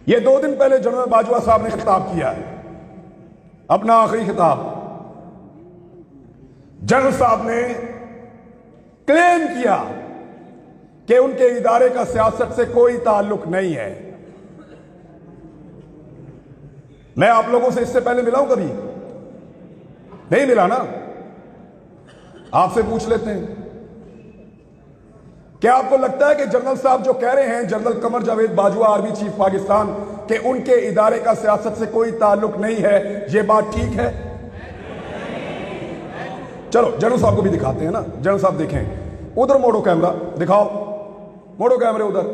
ये 2 दिन पहले जनरल बाजवा साहब ने खिताब किया है, अपना आखिरी खिताब। जनरल साहब ने क्लेम किया कि उनके इदारे का सियासत से कोई ताल्लुक नहीं है। मैं आप लोगों से इससे पहले मिला हूं कभी? नहीं मिला ना? आपसे पूछ लेते हैं, क्या आपको लगता है कि जनरल साहब जो कह रहे हैं, general Qamar Javed Bajwa army chief Pakistan, कि उनके इदारे का सियासत से कोई ताल्लुक नहीं है, यह बात ठीक है? चलो जनरल साहब को भी दिखाते हैं ना। जनरल साहब देखें, उधर मोड़ो कैमरा, दिखाओ, मोड़ो कैमरे उधर।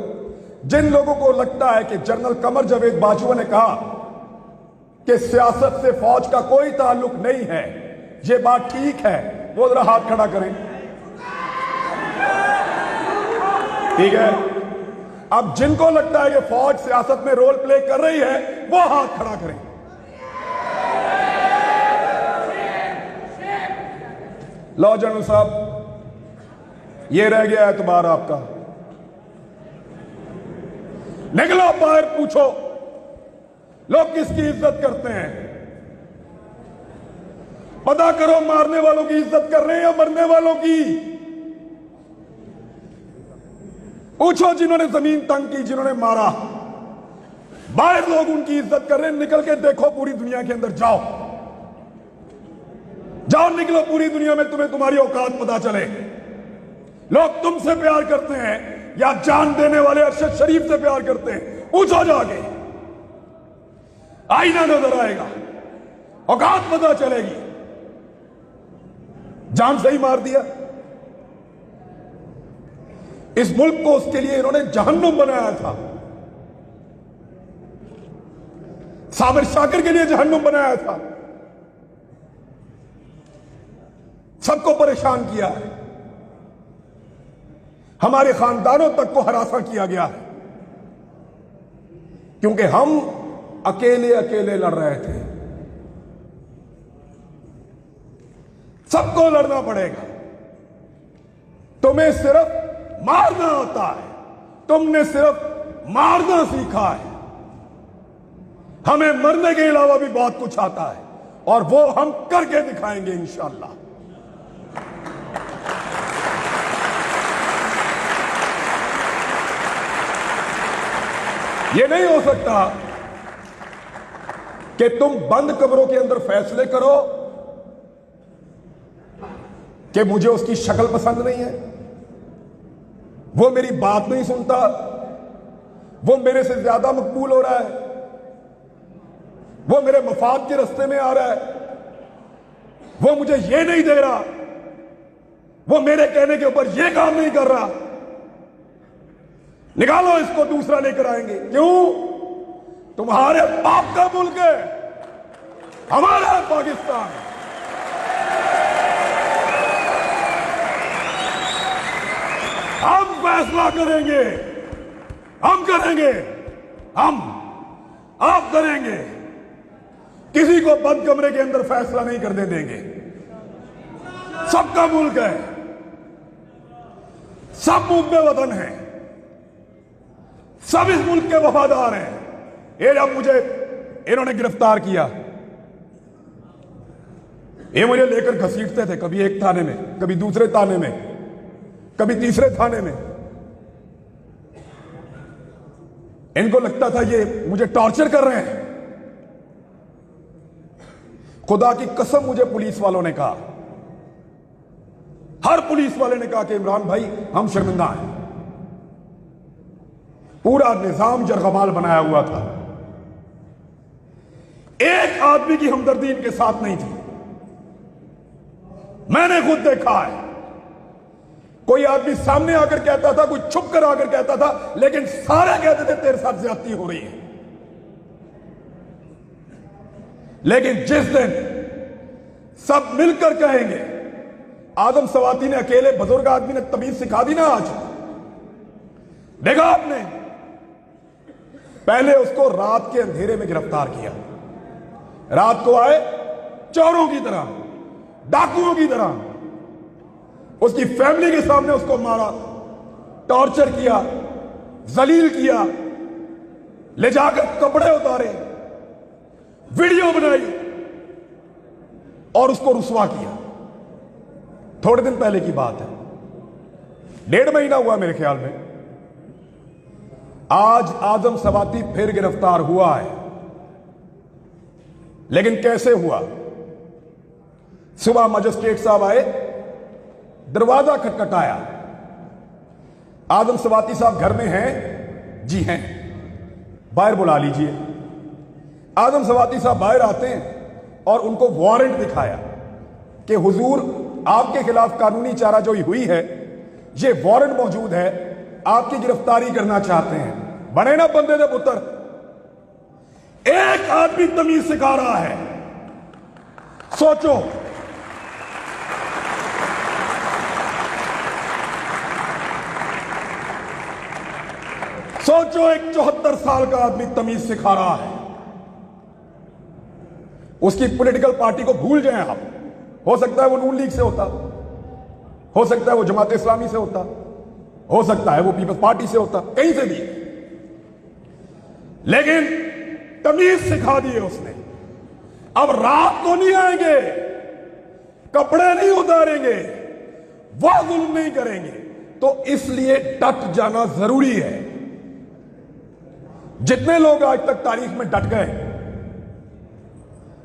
जिन लोगों को लगता है कि जनरल कमर जावेद बाजवा ने कहा कि सियासत से फौज का कोई ताल्लुक नहीं है, यह बात ठीक है, वो जरा हाथ खड़ा करें। ठीक है। अब जिनको लगता है कि फौज सियासत में रोल प्ले कर रही है, वो हाथ खड़ा करें। लो जनरल साहब, ये रह गया एतबार आपका। निकलो बाहर, पूछो लोग किसकी इज्जत करते हैं, पता करो मारने वालों की इज्जत कर रहे हैं या मरने वालों की। पूछो जिन्होंने जमीन तंग की, जिन्होंने मारा, बाहर लोग उनकी इज्जत कर रहे हैं। निकल के देखो पूरी दुनिया के अंदर, जाओ जाओ, निकलो पूरी दुनिया में, तुम्हें तुम्हारी औकात पता चले। लोग तुमसे प्यार करते हैं या जान देने वाले अरशद शरीफ से प्यार करते हैं, पूछो जाके, आईना नजर आएगा, औकात पता चलेगी। जान से ही मार दिया। इस मुल्क को उसके लिए इन्होंने जहन्नुम बनाया था, साबिर शाकिर के लिए जहन्नुम बनाया था, सबको परेशान किया है, हमारे खानदानों तक को हरासा किया गया है, क्योंकि हम अकेले अकेले लड़ रहे थे। सबको लड़ना पड़ेगा। तुम्हें सिर्फ मारना आता है, तुमने सिर्फ मारना सीखा है, हमें मरने के अलावा भी बहुत कुछ आता है, और वो हम करके दिखाएंगे इंशाअल्लाह। ये नहीं हो सकता कि तुम बंद कमरों के अंदर फैसले करो कि मुझे उसकी शक्ल पसंद नहीं है, वो मेरी बात नहीं सुनता, वो मेरे से ज्यादा मकबूल हो रहा है, वो मेरे मफाद के रास्ते में आ रहा है, वो मुझे ये नहीं दे रहा, वो मेरे कहने के ऊपर ये काम नहीं कर रहा, निकालो इसको, दूसरा लेकर आएंगे। क्यों? तुम्हारे बाप का मुल्क है, हमारा पाकिस्तान। हम फैसला करेंगे, हम करेंगे, हम आप करेंगे, किसी को बंद कमरे के अंदर फैसला नहीं करने देंगे। सबका मुल्क है, सब मुल्क में वतन है, सब इस मुल्क के वफादार हैं। ये जब मुझे इन्होंने गिरफ्तार किया, ये मुझे लेकर घसीटते थे, कभी एक थाने में, कभी दूसरे थाने में, कभी तीसरे थाने में। इनको लगता था ये मुझे टॉर्चर कर रहे हैं। खुदा की कसम मुझे पुलिस वालों ने कहा, हर पुलिस वाले ने कहा कि इमरान भाई हम शर्मिंदा हैं। पूरा निजाम जरगमाल बनाया हुआ था, एक आदमी की हमदर्दी इनके साथ नहीं थी। मैंने खुद देखा है, कोई आदमी सामने आकर कहता था, कोई छुप कर आकर कहता था, लेकिन सारे कहते थे तेरे साथ ज्यादती हो रही है। लेकिन जिस दिन सब मिलकर कहेंगे, आदम सवाती ने अकेले बुजुर्ग आदमी ने तमीज सिखा दी ना। आज देखा आपने, पहले उसको रात के अंधेरे में गिरफ्तार किया, रात को आए चोरों की तरह, डाकुओं की तरह, उसकी फैमिली के सामने उसको मारा, टॉर्चर किया, जलील किया, ले जाकर कपड़े उतारे, वीडियो बनाई और उसको रुसवा किया। थोड़े दिन पहले की बात है, 1.5 महीना हुआ मेरे ख्याल में। आज आजम सवाती फिर गिरफ्तार हुआ है, लेकिन कैसे हुआ? सुबह मजिस्ट्रेट साहब आए, दरवाजा खटखटाया। आजम सवाती साहब घर में हैं? जी हैं, बाहर बुला लीजिए। आजम सवाती साहब बाहर आते हैं और उनको वारंट दिखाया कि हुजूर, आपके खिलाफ कानूनी चाराजोई हुई है, ये वारंट मौजूद है, आपकी गिरफ्तारी करना चाहते हैं। बने ना बंदे दे पुत्र। एक आदमी तमीज सिखा रहा है। सोचो, सोचो, एक 74 साल का आदमी तमीज सिखा रहा है। उसकी पॉलिटिकल पार्टी को भूल जाएं आप। हो सकता है वो नून लीग से होता, हो सकता है वो जमात इस्लामी से होता, हो सकता है वो पीपल्स पार्टी से होता, कहीं से भी, लेकिन तमीज सिखा दी है उसने। अब रात को नहीं आएंगे, कपड़े नहीं उतारेंगे, वो जुल्म नहीं करेंगे। तो इसलिए डट जाना जरूरी है। जितने लोग आज तक तारीख में डट गए,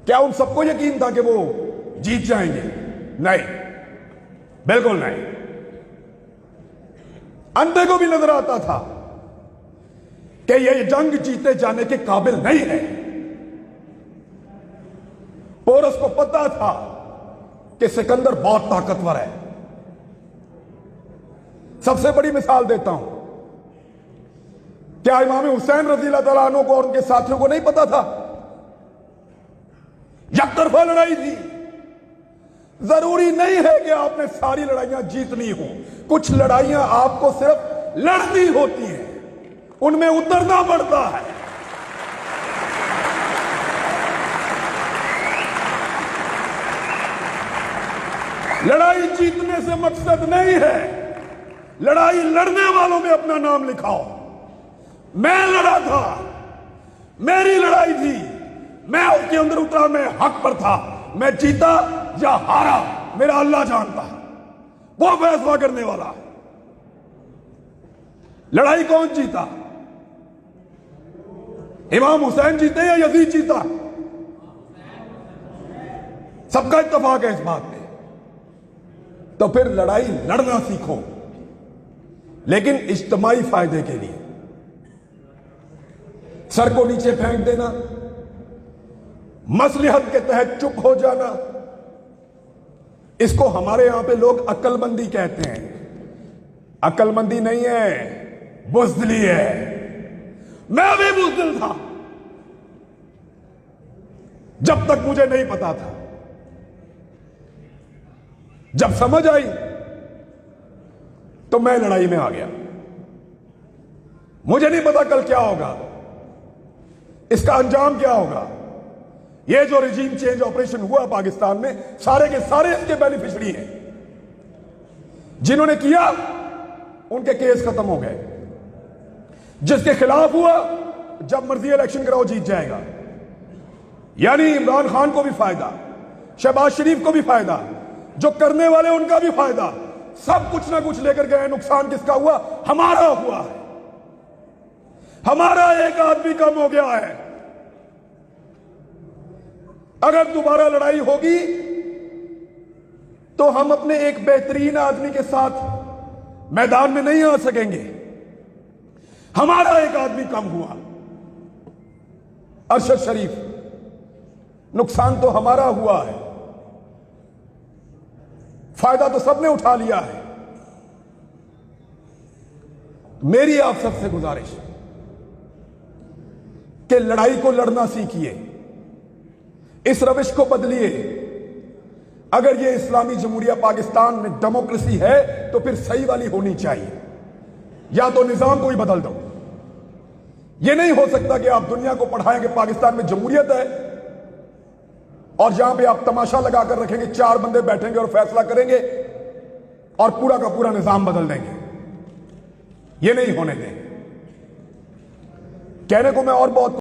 क्या उन सबको यकीन था कि वो जीत जाएंगे? नहीं, बिल्कुल नहीं। अंधे को भी नजर आता था कि ये जंग जीते जाने के काबिल नहीं है। पोरस को पता था कि सिकंदर बहुत ताकतवर है। सबसे बड़ी मिसाल देता हूं, क्या इमाम हुसैन रज़ी अल्लाह तआला अन्हु को और उनके साथियों को नहीं पता था? यकतरफा लड़ाई थी। जरूरी नहीं है कि आपने सारी लड़ाइयां जीतनी हो। कुछ लड़ाइयां आपको सिर्फ लड़नी होती हैं, उनमें उतरना पड़ता है। लड़ाई जीतने से मकसद नहीं है, लड़ाई लड़ने वालों में अपना नाम लिखाओ। मैं लड़ा था, मेरी लड़ाई थी, मैं उसके अंदर उतरा, मैं हक पर था। मैं जीता या हारा मेरा अल्लाह जानता है, वो फैसला करने वाला है। लड़ाई कौन जीता? इमाम हुसैन जीते या यजीद जीता? सबका इत्तेफाक है इस बात पे। तो फिर लड़ाई लड़ना सीखो, लेकिन इज्तिमाई फायदे के लिए। सर को नीचे फेंक देना, मसलिहत के तहत चुप हो जाना, इसको हमारे यहां पे लोग अक्लमंदी कहते हैं। अक्लमंदी नहीं है, बुज़दिली है। मैं भी बुज़दिल था जब तक मुझे नहीं पता था। जब समझ आई तो मैं लड़ाई में आ गया। मुझे नहीं पता कल क्या होगा, इसका अंजाम क्या होगा। ये जो रिजीम चेंज ऑपरेशन हुआ पाकिस्तान में, सारे के सारे इसके बेनिफिशियरी हैं। जिन्होंने किया उनके केस खत्म हो गए। जिसके खिलाफ हुआ, जब मर्जी इलेक्शन कराओ जीत जाएगा। यानी इमरान खान को भी फायदा, शहबाज शरीफ को भी फायदा, जो करने वाले उनका भी फायदा। सब कुछ ना कुछ लेकर गए। नुकसान किसका हुआ? हमारा हुआ है। हमारा एक आदमी कम हो गया है। अगर दोबारा लड़ाई होगी तो हम अपने एक बेहतरीन आदमी के साथ मैदान में नहीं आ सकेंगे। हमारा एक आदमी कम हुआ, अरशद शरीफ। नुकसान तो हमारा हुआ है, फायदा तो सबने उठा लिया है। मेरी आप सबसे गुजारिश कि लड़ाई को लड़ना सीखिए, इस रविश को बदलिए। अगर ये इस्लामी जमहूरिया पाकिस्तान में डेमोक्रेसी है तो फिर सही वाली होनी चाहिए, या तो निजाम को ही बदल दो। ये नहीं हो सकता कि आप दुनिया को पढ़ाएं कि पाकिस्तान में जमहूरियत है और जहां पे आप तमाशा लगाकर रखेंगे, 4 बंदे बैठेंगे और फैसला करेंगे और पूरा का पूरा निजाम बदल देंगे। ये नहीं होने दें। कहने को मैं और बहुत